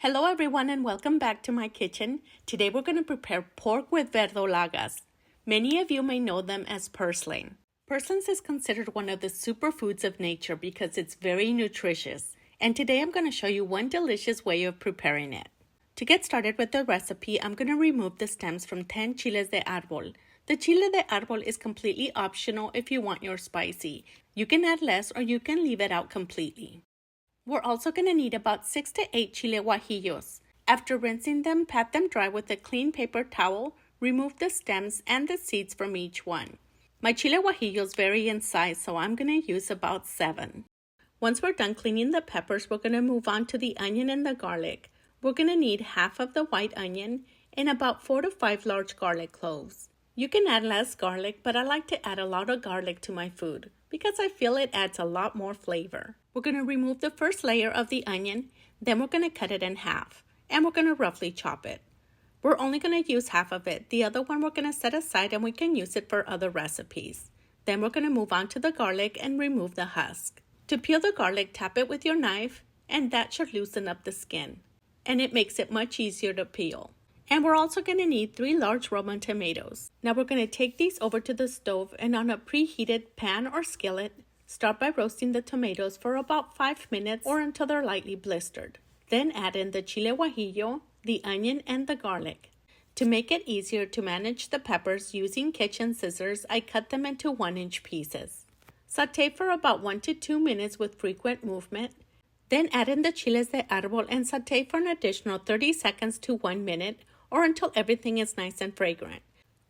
Hello everyone and welcome back to my kitchen. Today we're going to prepare pork with verdolagas. Many of you may know them as purslane. Purslanes is considered one of the superfoods of nature because it's very nutritious. And today I'm going to show you one delicious way of preparing it. To get started with the recipe, I'm going to remove the stems from 10 chiles de árbol. The chile de árbol is completely optional if you want yours spicy. You can add less or you can leave it out completely. We're also going to need about 6 to 8 chile guajillos. After rinsing them, pat them dry with a clean paper towel. Remove the stems and the seeds from each one. My chile guajillos vary in size, so I'm going to use about 7. Once we're done cleaning the peppers, we're going to move on to the onion and the garlic. We're going to need half of the white onion and about 4 to 5 large garlic cloves. You can add less garlic, but I like to add a lot of garlic to my food because I feel it adds a lot more flavor. We're going to remove the first layer of the onion, then we're going to cut it in half, and we're going to roughly chop it. We're only going to use half of it. The other one we're going to set aside and we can use it for other recipes. Then we're going to move on to the garlic and remove the husk. To peel the garlic, tap it with your knife, and that should loosen up the skin, and it makes it much easier to peel. And we're also going to need 3 large Roman tomatoes. Now we're going to take these over to the stove, and on a preheated pan or skillet, start by roasting the tomatoes for about 5 minutes or until they're lightly blistered. Then add in the chile guajillo, the onion, and the garlic. To make it easier to manage the peppers using kitchen scissors, I cut them into 1-inch pieces. Sauté for about 1 to 2 minutes with frequent movement. Then add in the chiles de árbol and sauté for an additional 30 seconds to 1 minute or until everything is nice and fragrant.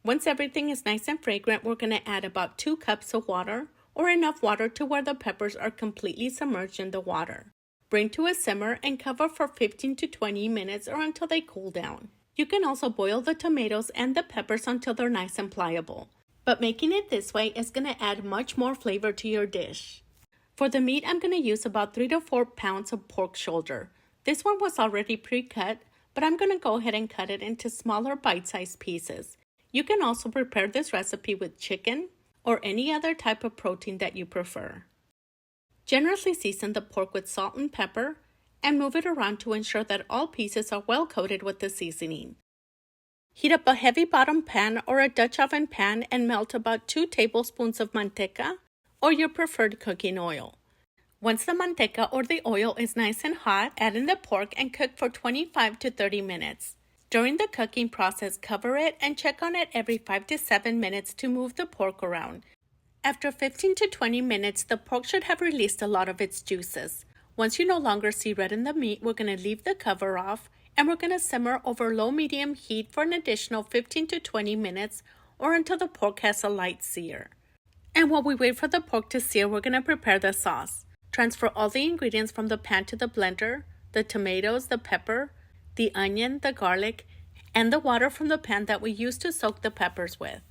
Once everything is nice and fragrant, we're going to add about 2 cups of water, or enough water to where the peppers are completely submerged in the water. Bring to a simmer and cover for 15 to 20 minutes or until they cool down. You can also boil the tomatoes and the peppers until they're nice and pliable. But making it this way is going to add much more flavor to your dish. For the meat, I'm going to use about 3 to 4 pounds of pork shoulder. This one was already pre-cut, but I'm going to go ahead and cut it into smaller bite-sized pieces. You can also prepare this recipe with chicken or any other type of protein that you prefer. Generously season the pork with salt and pepper and move it around to ensure that all pieces are well coated with the seasoning. Heat up a heavy bottom pan or a Dutch oven pan and melt about 2 tablespoons of manteca or your preferred cooking oil. Once the manteca or the oil is nice and hot, add in the pork and cook for 25 to 30 minutes. During the cooking process, cover it and check on it every 5 to 7 minutes to move the pork around. After 15 to 20 minutes, the pork should have released a lot of its juices. Once you no longer see red in the meat, we're going to leave the cover off and we're going to simmer over low-medium heat for an additional 15 to 20 minutes or until the pork has a light sear. And while we wait for the pork to sear, we're going to prepare the sauce. Transfer all the ingredients from the pan to the blender, the tomatoes, the pepper, the onion, the garlic, and the water from the pan that we used to soak the peppers with.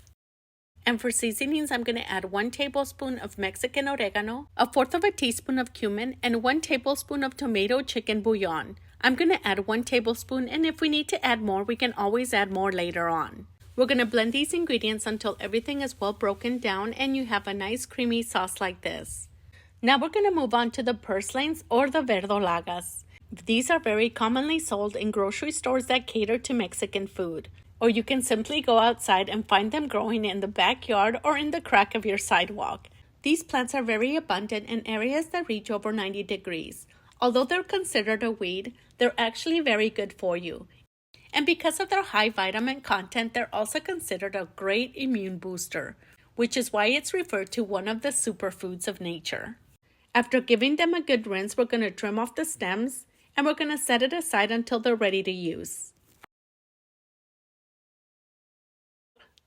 And for seasonings, I'm going to add 1 tablespoon of Mexican oregano, 1/4 teaspoon of cumin, and 1 tablespoon of tomato chicken bouillon. I'm going to add 1 tablespoon, and if we need to add more, we can always add more later on. We're going to blend these ingredients until everything is well broken down and you have a nice creamy sauce like this. Now we're going to move on to the purslanes or the verdolagas. These are very commonly sold in grocery stores that cater to Mexican food, or you can simply go outside and find them growing in the backyard or in the crack of your sidewalk. These plants are very abundant in areas that reach over 90 degrees. Although they're considered a weed, they're actually very good for you. And because of their high vitamin content, they're also considered a great immune booster, which is why it's referred to one of the superfoods of nature. After giving them a good rinse, we're going to trim off the stems and we're going to set it aside until they're ready to use.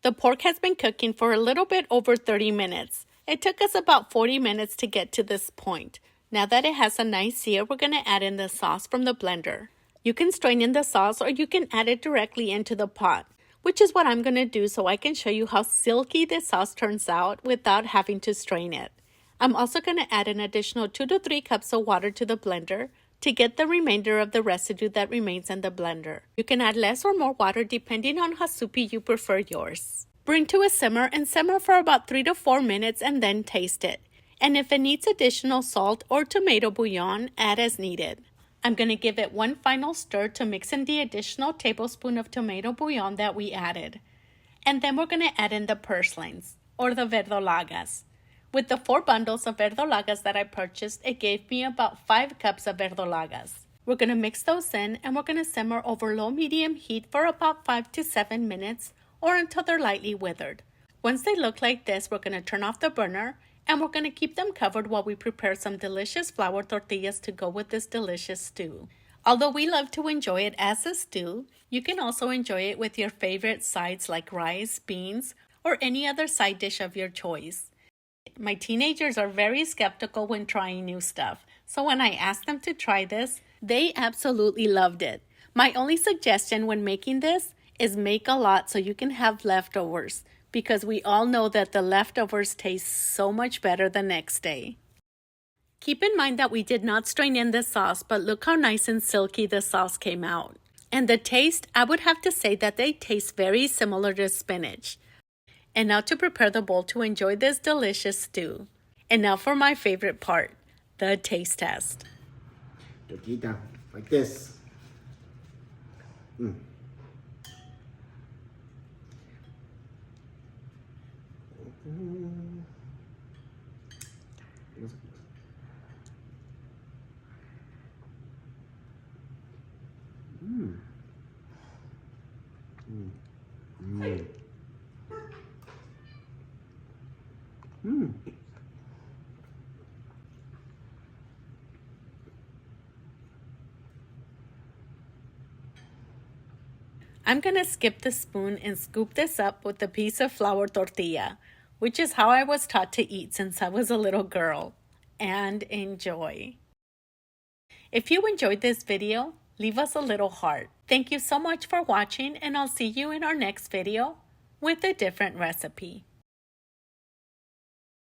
The pork has been cooking for a little bit over 30 minutes. It took us about 40 minutes to get to this point. Now that it has a nice sear, we're going to add in the sauce from the blender. You can strain in the sauce or you can add it directly into the pot, which is what I'm going to do so I can show you how silky this sauce turns out without having to strain it. I'm also going to add an additional 2 to 3 cups of water to the blender to get the remainder of the residue that remains in the blender. You can add less or more water depending on how soupy you prefer yours. Bring to a simmer and simmer for about 3 to 4 minutes and then taste it. And if it needs additional salt or tomato bouillon, add as needed. I'm going to give it one final stir to mix in the additional tablespoon of tomato bouillon that we added. And then we're going to add in the purslanes, or the verdolagas. With the 4 bundles of verdolagas that I purchased, it gave me about 5 cups of verdolagas. We're going to mix those in and we're going to simmer over low-medium heat for about 5 to 7 minutes or until they're lightly withered. Once they look like this, we're going to turn off the burner and we're going to keep them covered while we prepare some delicious flour tortillas to go with this delicious stew. Although we love to enjoy it as a stew, you can also enjoy it with your favorite sides like rice, beans, or any other side dish of your choice. My teenagers are very skeptical when trying new stuff, so when I asked them to try this, they absolutely loved it. My only suggestion when making this is make a lot so you can have leftovers, because we all know that the leftovers taste so much better the next day. Keep in mind that we did not strain in the sauce, but look how nice and silky the sauce came out. And the taste, I would have to say that they taste very similar to spinach. And now to prepare the bowl to enjoy this delicious stew. And now for my favorite part, the taste test. Tortilla, like this. I'm going to skip the spoon and scoop this up with a piece of flour tortilla, which is how I was taught to eat since I was a little girl. And enjoy. If you enjoyed this video, leave us a little heart. Thank you so much for watching, and I'll see you in our next video with a different recipe.